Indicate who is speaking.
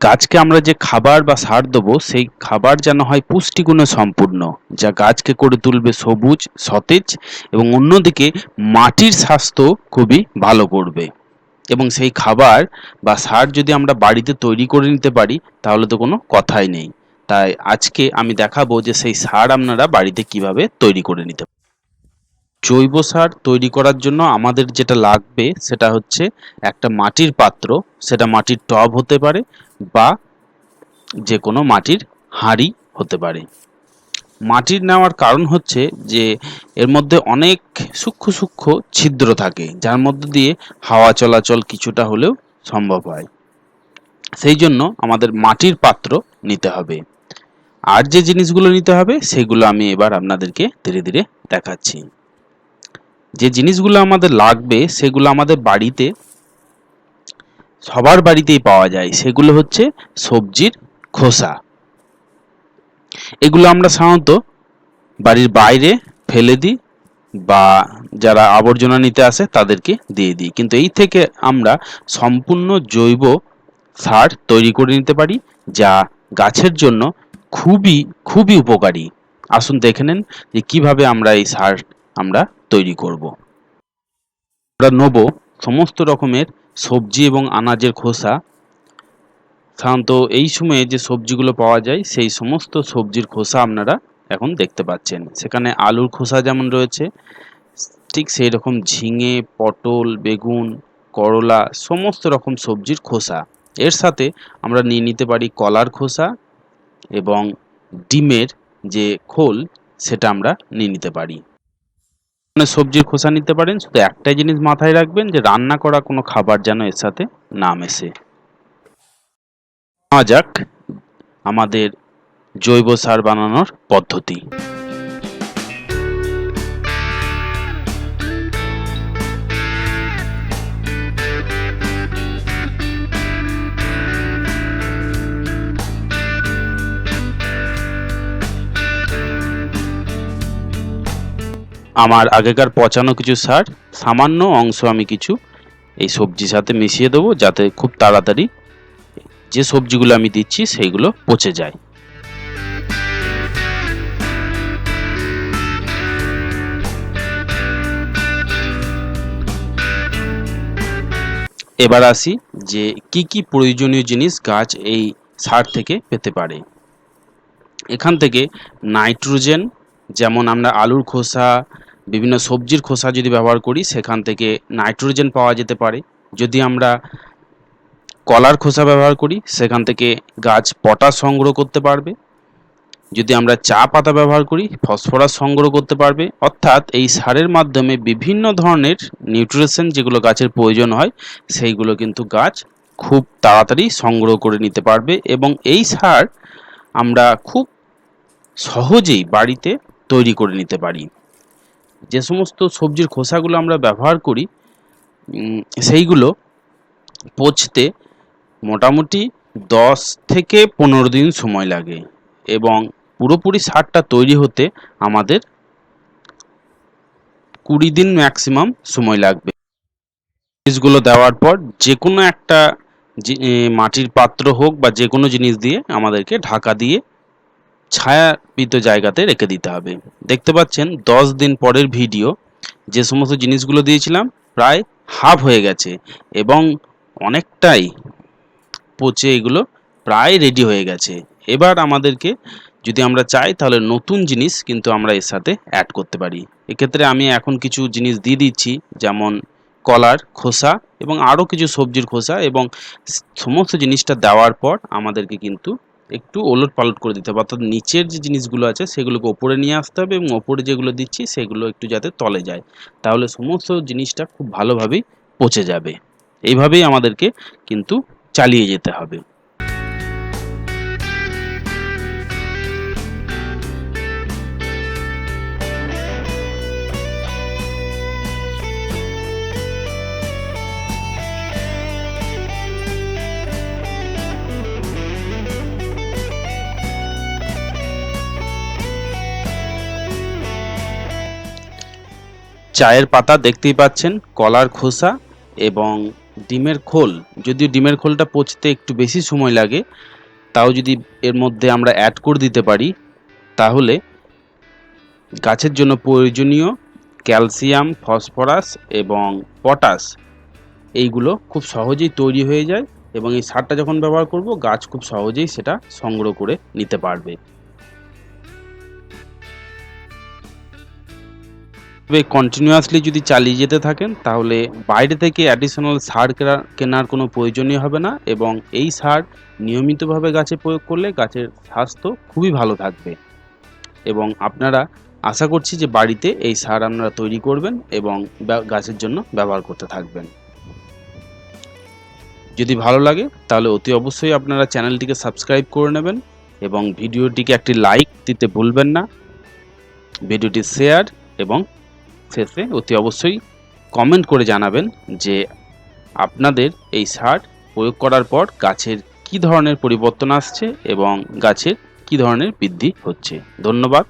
Speaker 1: গাছকে আমরা যে খাবার বা সার দেবো সেই খাবার যেন হয় পুষ্টিগুণে সম্পূর্ণ, যা গাছকে করে তুলবে সবুজ, সতেজ এবং অন্যদিকে মাটির স্বাস্থ্য খুবই ভালো করবে। এবং সেই খাবার বা সার যদি আমরা বাড়িতে তৈরি করে নিতে পারি তাহলে তো কোনো কথাই নেই। তাই আজকে আমি দেখাবো যে সেই সার আপনারা বাড়িতে কিভাবে তৈরি করে নিতে পারেন। জৈব সার তৈরি করার জন্য আমাদের যেটা লাগবে সেটা হচ্ছে একটা মাটির পাত্র, সেটা মাটির টব হতে পারে বা যে কোনো মাটির হাঁড়ি হতে পারে। মাটির নেওয়ার কারণ হচ্ছে যে এর মধ্যে অনেক সূক্ষ্ম সূক্ষ্ম ছিদ্র থাকে, যার মধ্যে দিয়ে হাওয়া চলাচল কিছুটা হলেও সম্ভব হয়। সেই জন্য আমাদের মাটির পাত্র নিতে হবে। আর যে জিনিসগুলো নিতে হবে সেগুলো আমি এবার আপনাদেরকে ধীরে ধীরে দেখাচ্ছি। যে জিনিসগুলো আমাদের লাগবে সেগুলো আমাদের বাড়িতে, সবার বাড়িতেই পাওয়া যায়। সেগুলো হচ্ছে সবজির খোসা। এগুলো আমরা সাধারণত বাড়ির বাইরে ফেলে দিই বা যারা আবর্জনা নিতে আসে তাদেরকে দিয়ে দিই। কিন্তু এই থেকে আমরা সম্পূর্ণ জৈব সার তৈরি করে নিতে পারি, যা গাছের জন্য খুবই খুবই উপকারী। আসুন দেখে নেন যে কিভাবে আমরা এই সার আমরা তৈরি করব। আমরা নেব সমস্ত রকমের সবজি এবং আনাজের খোসা। সাধারণত এই সময়ে যে সবজিগুলো পাওয়া যায় সেই সমস্ত সবজির খোসা আপনারা এখন দেখতে পাচ্ছেন। সেখানে আলুর খোসা যেমন রয়েছে, ঠিক সেই রকম ঝিঙে, পটল, বেগুন, করলা, সমস্ত রকম সবজির খোসা। এর সাথে আমরা নিয়ে নিতে পারি কলার খোসা এবং ডিমের যে খোল সেটা আমরা নিয়ে নিতে পারি। সবজির খোসা নিতে পারেন, শুধু একটাই জিনিস মাথায় রাখবেন যে রান্না করা কোনো খাবার যেন এর সাথে না মেশে। নেওয়া যাক আমাদের জৈব সার বানানোর পদ্ধতি। আমার আগেকার পচানো কিছু সার সামান্য অংশ আমি কিছু এই সবজির সাথে মিশিয়ে দেবো, যাতে খুব তাড়াতাড়ি যে সবজিগুলো আমি দিচ্ছি সেইগুলো পচে যায়। এবার আসি যে কি কি প্রয়োজনীয় জিনিস গাছ এই সার থেকে পেতে পারে। এখান থেকে নাইট্রোজেন, যেমন আমরা আলুর খোসা, বিভিন্ন সবজির খোসা যদি ব্যবহার করি সেখান থেকে নাইট্রোজেন পাওয়া যেতে পারে। যদি আমরা কলার খোসা ব্যবহার করি সেখান থেকে গাছ পটাশ সংগ্রহ করতে পারবে। যদি আমরা চা পাতা ব্যবহার করি ফসফরাস সংগ্রহ করতে পারবে। অর্থাৎ এই সারের মাধ্যমে বিভিন্ন ধরনের নিউট্রিশন যেগুলো গাছের প্রয়োজন হয় সেইগুলো কিন্তু গাছ খুব তাড়াতাড়ি সংগ্রহ করে নিতে পারবে। এবং এই সার আমরা খুব সহজেই বাড়িতে তৈরি করে নিতে পারি। যে সমস্ত সবজির খোসাগুলো আমরা ব্যবহার করি সেইগুলো পচতে মোটামুটি 10 থেকে 15 দিন সময় লাগে এবং পুরোপুরি সারটা তৈরি হতে আমাদের 20 দিন ম্যাক্সিমাম সময় লাগবে। জিনিসগুলো দেওয়ার পর যে কোনো একটা মাটির পাত্র হোক বা যে কোনো জিনিস দিয়ে আমাদেরকে ঢাকা দিয়ে ছায়াবৃত জায়গাতে রেখে দিতে হবে। দেখতে পাচ্ছেন 10 দিন পরের ভিডিও। যে সমস্ত জিনিসগুলো দিয়েছিলাম প্রায় হাফ হয়ে গেছে এবং অনেকটাই পচে এগুলো প্রায় রেডি হয়ে গেছে। এবার আমাদেরকে যদি আমরা চাই তাহলে নতুন জিনিস কিন্তু আমরা এর সাথে অ্যাড করতে পারি। এক্ষেত্রে আমি এখন কিছু জিনিস দিয়ে দিচ্ছি, যেমন কলার খোসা এবং আরও কিছু সবজির খোসা। এবং সমস্ত জিনিসটা দেওয়ার পর আমাদেরকে কিন্তু একটু ওলট পালট করে দিতে হবে, অর্থাৎ নিচের যে জিনিসগুলো আছে সেগুলোকে ওপরে নিয়ে আসতে হবে এবং ওপরে যেগুলো দিচ্ছি সেগুলো একটু যাতে তলে যায়, তাহলে সমস্ত জিনিসটা খুব ভালোভাবেই পচে যাবে। এইভাবেই আমাদেরকে কিন্তু চালিয়ে যেতে হবে। চায়ের পাতা দেখতেই পাচ্ছেন, কলার খোসা এবং ডিমের খোল, যদিও ডিমের খোলটা পচতে একটু বেশি সময় লাগে, তাও যদি এর মধ্যে আমরা অ্যাড করে দিতে পারি তাহলে গাছের জন্য প্রয়োজনীয় ক্যালসিয়াম, ফসফরাস এবং পটাশ এইগুলো খুব সহজেই তৈরি হয়ে যায় এবং এই সারটা যখন ব্যবহার করব গাছ খুব সহজেই সেটা সংগ্রহ করে নিতে পারবে। তবে কন্টিনিউয়াসলি যদি চালিয়ে যেতে থাকেন তাহলে বাইরে থেকে অ্যাডিশনাল সার কেনার কোনো প্রয়োজনই হবে না এবং এই সার নিয়মিতভাবে গাছে প্রয়োগ করলে গাছের স্বাস্থ্য খুবই ভালো থাকবে এবং আপনারা আশা করছি যে বাড়িতে এই সার আপনারা তৈরি করবেন এবং গাছের জন্য ব্যবহার করতে থাকবেন। যদি ভালো লাগে তাহলে অতি অবশ্যই আপনারা চ্যানেলটিকে সাবস্ক্রাইব করে নেবেন এবং ভিডিওটিকে একটি লাইক দিতে ভুলবেন না। ভিডিওটি শেয়ার এবং শেষে অতি অবশ্যই কমেন্ট করে জানাবেন যে আপনাদের এই সার প্রয়োগ করার পর গাছের কী ধরনের পরিবর্তন আসছে এবং গাছের কী ধরনের বৃদ্ধি হচ্ছে। ধন্যবাদ।